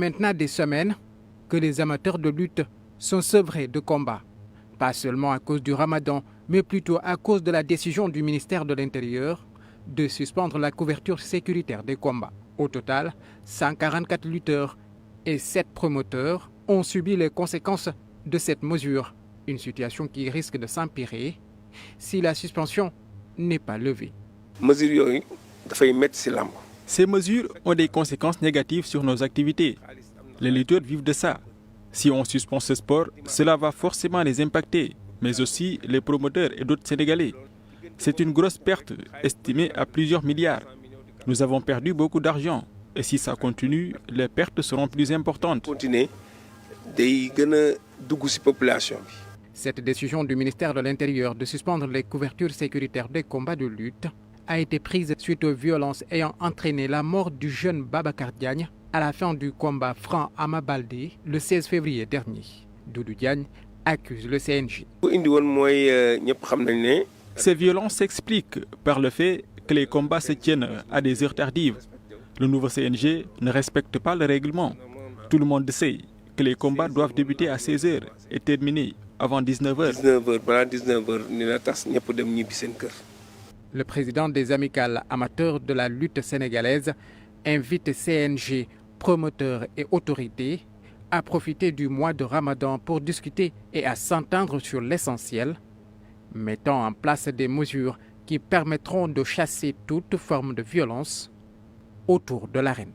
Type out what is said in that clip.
maintenant des semaines que les amateurs de lutte sont sevrés de combat. Pas seulement à cause du Ramadan, mais plutôt à cause de la décision du ministère de l'Intérieur de suspendre la couverture sécuritaire des combats. Au total, 144 lutteurs et 7 promoteurs ont subi les conséquences de cette mesure. Une situation qui risque de s'empirer si la suspension n'est pas levée. Ces mesures ont des conséquences négatives sur nos activités. Les lutteurs vivent de ça. Si on suspend ce sport, cela va forcément les impacter, mais aussi les promoteurs et d'autres Sénégalais. C'est une grosse perte, estimée à plusieurs milliards. Nous avons perdu beaucoup d'argent. Et si ça continue, les pertes seront plus importantes. Cette décision du ministère de l'Intérieur de suspendre les couvertures sécuritaires des combats de lutte a été prise suite aux violences ayant entraîné la mort du jeune Babacar Diagne à la fin du combat Franc-Ama Baldé le 16 février dernier. Doudou Diagne accuse le CNG. Ces violences s'expliquent par le fait que les combats se tiennent à des heures tardives. Le nouveau CNG ne respecte pas le règlement. Tout le monde sait que les combats doivent débuter à 16h et terminer avant 19h. Le président des amicales amateurs de la lutte sénégalaise invite CNG, promoteurs et autorités à profiter du mois de Ramadan pour discuter et à s'entendre sur l'essentiel, mettant en place des mesures qui permettront de chasser toute forme de violence autour de l'arène.